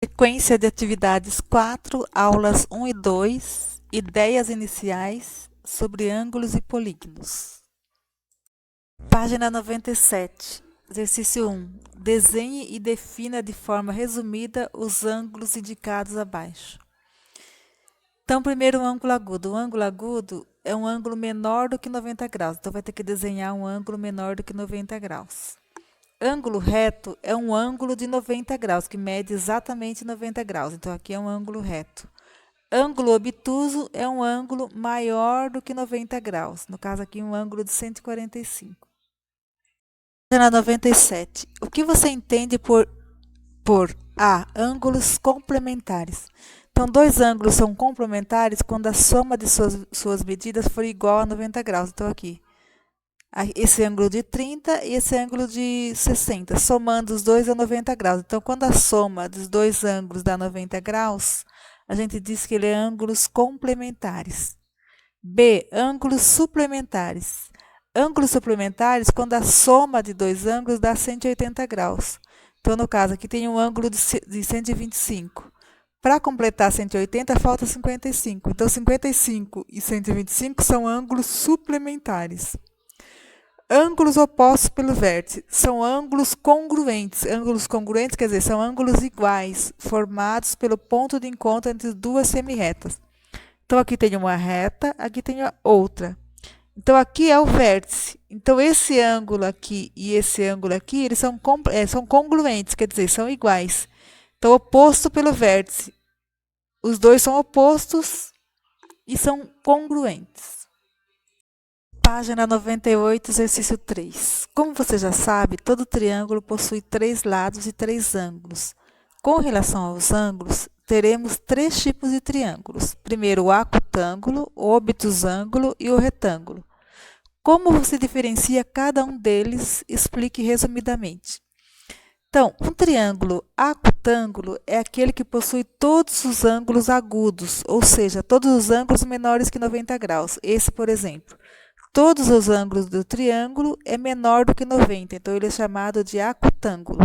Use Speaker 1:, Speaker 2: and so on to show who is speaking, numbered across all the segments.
Speaker 1: Sequência de atividades 4, aulas 1 e 2, ideias iniciais sobre ângulos e polígonos. Página 97, exercício 1. Desenhe e defina de forma resumida os ângulos indicados abaixo. Então, primeiro o ângulo agudo. O ângulo agudo é um ângulo menor do que 90 graus, então vai ter que desenhar um ângulo menor do que 90 graus. Ângulo reto é um ângulo de 90 graus, que mede exatamente 90 graus. Então, aqui é um ângulo reto. Ângulo obtuso é um ângulo maior do que 90 graus. No caso aqui, um ângulo de 145. Na 97. O que você entende por A, ângulos complementares? Então, dois ângulos são complementares quando a soma de suas medidas for igual a 90 graus. Então, aqui. Esse ângulo de 30 e esse ângulo de 60. Somando os dois dá 90 graus. Então, quando a soma dos dois ângulos dá 90 graus, a gente diz que ele é ângulos complementares. B, ângulos suplementares. Ângulos suplementares, quando a soma de dois ângulos dá 180 graus. Então, no caso, aqui tem um ângulo de 125. Para completar 180, falta 55. Então, 55 e 125 são ângulos suplementares. Ângulos opostos pelo vértice são ângulos congruentes. Ângulos congruentes quer dizer, são ângulos iguais, formados pelo ponto de encontro entre duas semirretas. Então, aqui tem uma reta, aqui tem a outra. Então, aqui é o vértice. Então, esse ângulo aqui e esse ângulo aqui, eles são congruentes, quer dizer, são iguais. Então, oposto pelo vértice. Os dois são opostos e são congruentes. Página 98, exercício 3. Como você já sabe, todo triângulo possui três lados e três ângulos. Com relação aos ângulos, teremos três tipos de triângulos. Primeiro, o acutângulo, o obtusângulo e o retângulo. Como você diferencia cada um deles? Explique resumidamente. Então, um triângulo acutângulo é aquele que possui todos os ângulos agudos, ou seja, todos os ângulos menores que 90 graus. Esse, por exemplo. Todos os ângulos do triângulo é menor do que 90, então ele é chamado de acutângulo.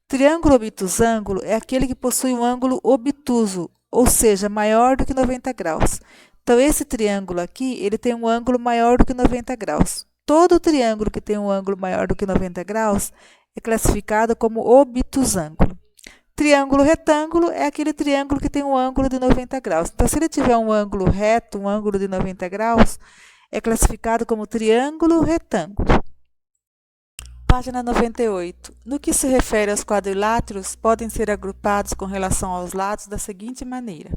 Speaker 1: Triângulo obtusângulo é aquele que possui um ângulo obtuso, ou seja, maior do que 90 graus. Então, esse triângulo aqui, ele tem um ângulo maior do que 90 graus. Todo triângulo que tem um ângulo maior do que 90 graus é classificado como obtusângulo. Triângulo retângulo é aquele triângulo que tem um ângulo de 90 graus. Então, se ele tiver um ângulo reto, um ângulo de 90 graus, é classificado como triângulo retângulo. Página 98. No que se refere aos quadriláteros, podem ser agrupados com relação aos lados da seguinte maneira.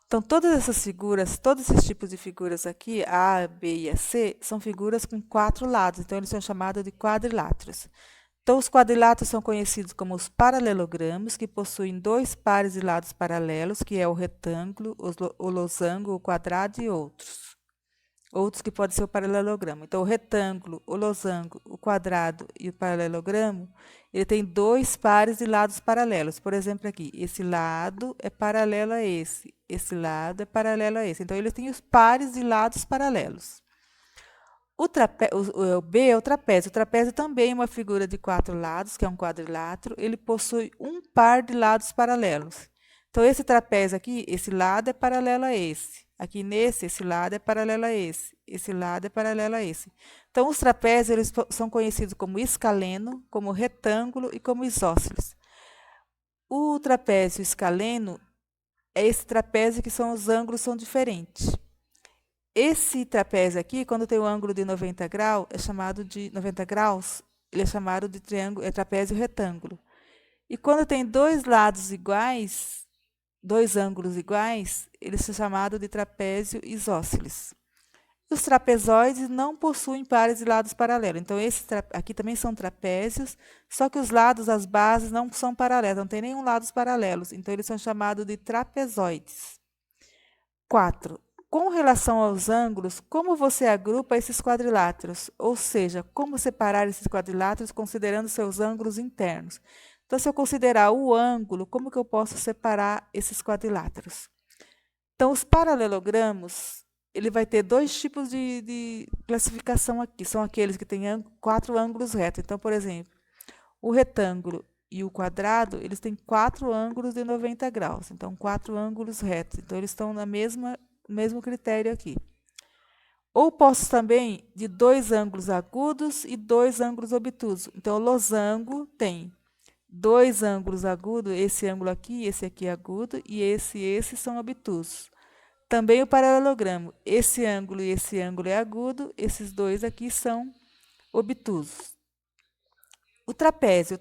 Speaker 1: Então, todas essas figuras, todos esses tipos de figuras aqui, A, B e a C, são figuras com quatro lados, então eles são chamados de quadriláteros. Então, os quadriláteros são conhecidos como os paralelogramos, que possuem dois pares de lados paralelos, que é o retângulo, o losango, o quadrado e outros. Outros que podem ser o paralelogramo. Então, o retângulo, o losango, o quadrado e o paralelogramo, ele tem dois pares de lados paralelos. Por exemplo, aqui, esse lado é paralelo a esse lado é paralelo a esse. Então, ele tem os pares de lados paralelos. O B é o trapézio. O trapézio também é uma figura de quatro lados, que é um quadrilátero. Ele possui um par de lados paralelos. Então, esse trapézio aqui, esse lado é paralelo a esse. Aqui nesse, esse lado é paralelo a esse. Esse lado é paralelo a esse. Então, os trapézios eles são conhecidos como escaleno, como retângulo e como isósceles. O trapézio escaleno é esse trapézio que os ângulos são diferentes. Esse trapézio aqui, quando tem o ângulo de 90 graus, é chamado de 90 graus, ele é chamado de trapézio retângulo. E quando tem dois lados iguais, dois ângulos iguais, eles são chamados de trapézio isósceles. Os trapezoides não possuem pares de lados paralelos. Então, esses aqui também são trapézios, só que os lados, as bases, não são paralelos, não tem nenhum lados paralelos. Então, eles são chamados de trapezoides. 4. Com relação aos ângulos, como você agrupa esses quadriláteros? Ou seja, como separar esses quadriláteros considerando seus ângulos internos? Então, se eu considerar o ângulo, como que eu posso separar esses quadriláteros? Então, os paralelogramos, ele vai ter dois tipos de classificação aqui. São aqueles que têm quatro ângulos retos. Então, por exemplo, o retângulo, e o quadrado, eles têm 4 ângulos de 90 graus. Então, 4 ângulos retos. Então, eles estão no mesmo critério aqui. Ou posso também de 2 ângulos agudos e 2 ângulos obtusos. Então, o losango tem 2 ângulos agudos, esse ângulo aqui, esse aqui é agudo, e esse são obtusos. Também o paralelogramo, esse ângulo e esse ângulo é agudo, esses dois aqui são obtusos. O trapézio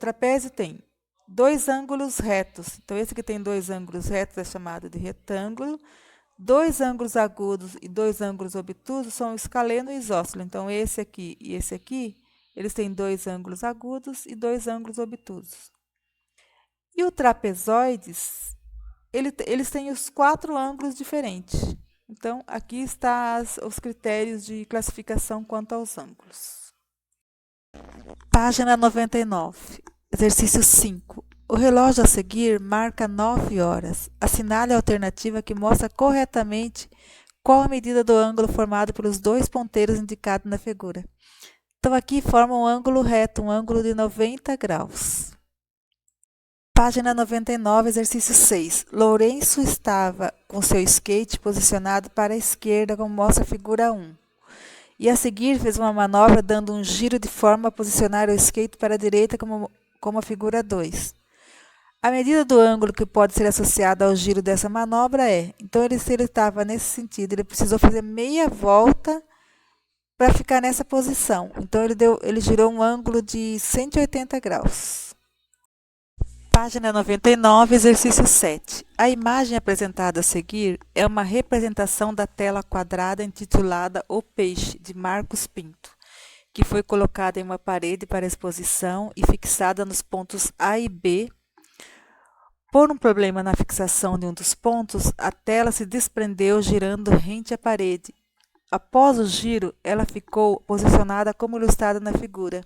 Speaker 1: tem 2 ângulos retos. Então, esse que tem 2 ângulos retos é chamado de retângulo. 2 ângulos agudos e 2 ângulos obtusos são o escaleno e isósceles. Então, esse aqui e esse aqui, eles têm 2 ângulos agudos e 2 ângulos obtusos. E o trapezoides, eles têm os 4 ângulos diferentes. Então, aqui estão os critérios de classificação quanto aos ângulos. Página 99, exercício 5. O relógio a seguir marca 9 horas. Assinale a alternativa que mostra corretamente qual a medida do ângulo formado pelos 2 ponteiros indicados na figura. Então, aqui forma um ângulo reto, um ângulo de 90 graus. Página 99, exercício 6. Lourenço estava com seu skate posicionado para a esquerda, como mostra a figura 1. E a seguir fez uma manobra dando um giro de forma a posicionar o skate para a direita, como a figura 2. A medida do ângulo que pode ser associada ao giro dessa manobra é... Então, se ele estava nesse sentido, ele precisou fazer meia volta para ficar nessa posição. Então, ele girou um ângulo de 180 graus. Página 99, exercício 7. A imagem apresentada a seguir é uma representação da tela quadrada intitulada O Peixe, de Marcos Pinto, que foi colocada em uma parede para exposição e fixada nos pontos A e B. Por um problema na fixação de um dos pontos, a tela se desprendeu girando rente à parede. Após o giro, ela ficou posicionada como ilustrada na figura,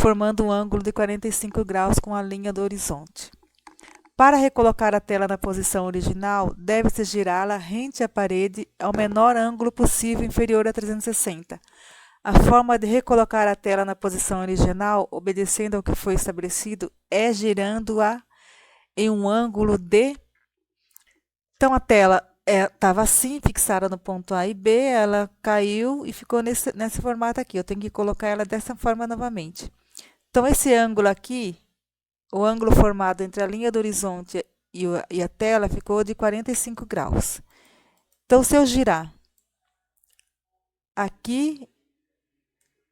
Speaker 1: formando um ângulo de 45 graus com a linha do horizonte. Para recolocar a tela na posição original, deve-se girá-la rente à parede ao menor ângulo possível, inferior a 360. A forma de recolocar a tela na posição original, obedecendo ao que foi estabelecido, é girando-a em um ângulo de... Então, a tela estava assim, fixada no ponto A e B, ela caiu e ficou nesse formato aqui. Eu tenho que colocar ela dessa forma novamente. Então, esse ângulo aqui, o ângulo formado entre a linha do horizonte e a tela, ficou de 45 graus. Então, se eu girar aqui,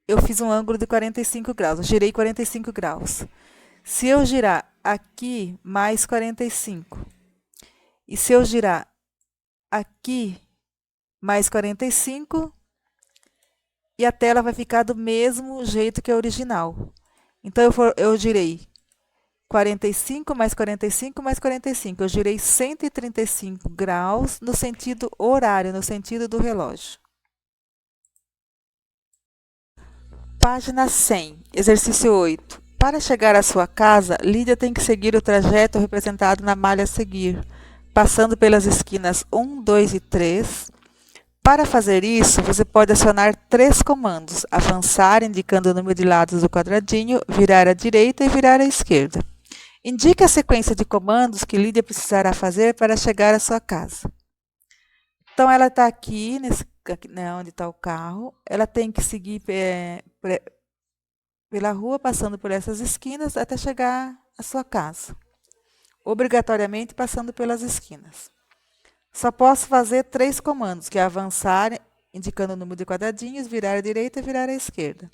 Speaker 1: eu fiz um ângulo de 45 graus, eu girei 45 graus. Se eu girar aqui, mais 45. E se eu girar aqui, mais 45, e a tela vai ficar do mesmo jeito que a original. Então, eu girei 45 mais 45 mais 45. Eu girei 135 graus no sentido horário, no sentido do relógio. Página 100, exercício 8. Para chegar à sua casa, Lídia tem que seguir o trajeto representado na malha a seguir, passando pelas esquinas 1, 2 e 3. Para fazer isso, você pode acionar 3 comandos: avançar, indicando o número de lados do quadradinho, virar à direita e virar à esquerda. Indique a sequência de comandos que Lídia precisará fazer para chegar à sua casa. Então, ela está aqui, onde está o carro. Ela tem que seguir pela rua, passando por essas esquinas, até chegar à sua casa. Obrigatoriamente passando pelas esquinas. Só posso fazer 3 comandos, que é avançar, indicando o número de quadradinhos, virar à direita e virar à esquerda.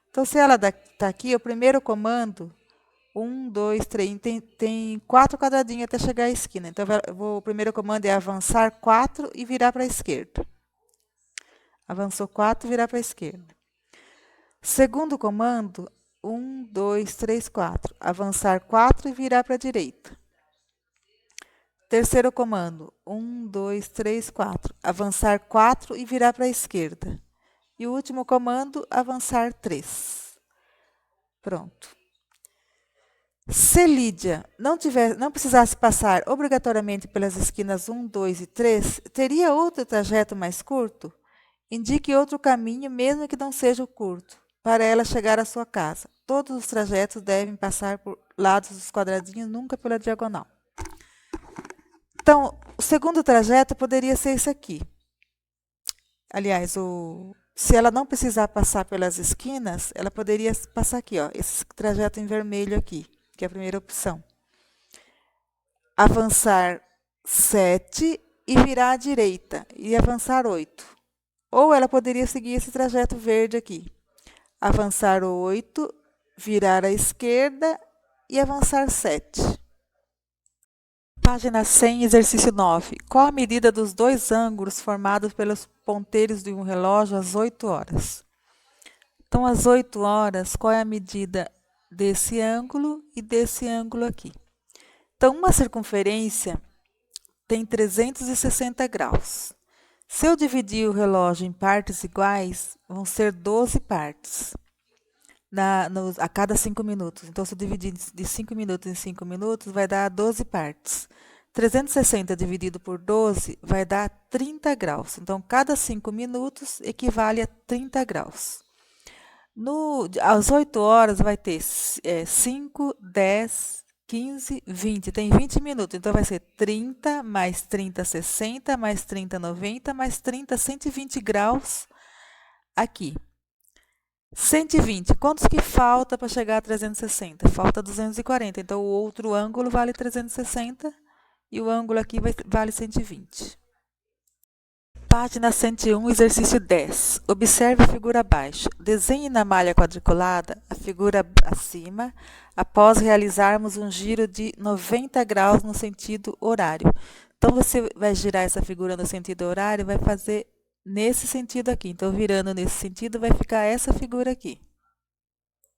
Speaker 1: Então, se ela está aqui, o primeiro comando, 1, 2, 3, tem 4 quadradinhos até chegar à esquina. Então, o primeiro comando é avançar 4 e virar para a esquerda. Avançou 4 e virar para a esquerda. Segundo comando, 1, 2, 3, 4. Avançar 4 e virar para a direita. Terceiro comando, 1, 2, 3, 4. Avançar 4 e virar para a esquerda. E o último comando, avançar 3. Pronto. Se Lídia não precisasse passar obrigatoriamente pelas esquinas 1, 2 e 3, teria outro trajeto mais curto? Indique outro caminho, mesmo que não seja o curto, para ela chegar à sua casa. Todos os trajetos devem passar por lados dos quadradinhos, nunca pela diagonal. Então, o segundo trajeto poderia ser esse aqui. Aliás, se ela não precisar passar pelas esquinas, ela poderia passar aqui, ó, esse trajeto em vermelho aqui, que é a primeira opção. Avançar 7 e virar à direita, e avançar 8. Ou ela poderia seguir esse trajeto verde aqui. Avançar 8, virar à esquerda e avançar 7. Página 100, exercício 9. Qual a medida dos dois ângulos formados pelos ponteiros de um relógio às 8 horas? Então, às 8 horas, qual é a medida desse ângulo e desse ângulo aqui? Então, uma circunferência tem 360 graus. Se eu dividir o relógio em partes iguais, vão ser 12 partes a cada 5 minutos. Então, se eu dividir de 5 minutos em 5 minutos, vai dar 12 partes. 360 dividido por 12 vai dar 30 graus. Então, cada 5 minutos equivale a 30 graus. Às 8 horas vai ter 5, 10, 15, 20. Tem 20 minutos. Então, vai ser 30 mais 30, 60, mais 30, 90, mais 30, 120 graus aqui. 120. Quantos que falta para chegar a 360? Falta 240. Então, o outro ângulo vale 360 e o ângulo aqui vale 120. Página 101, exercício 10. Observe a figura abaixo. Desenhe na malha quadriculada a figura acima, após realizarmos um giro de 90 graus no sentido horário. Então, você vai girar essa figura no sentido horário e vai fazer nesse sentido aqui. Então, virando nesse sentido, vai ficar essa figura aqui.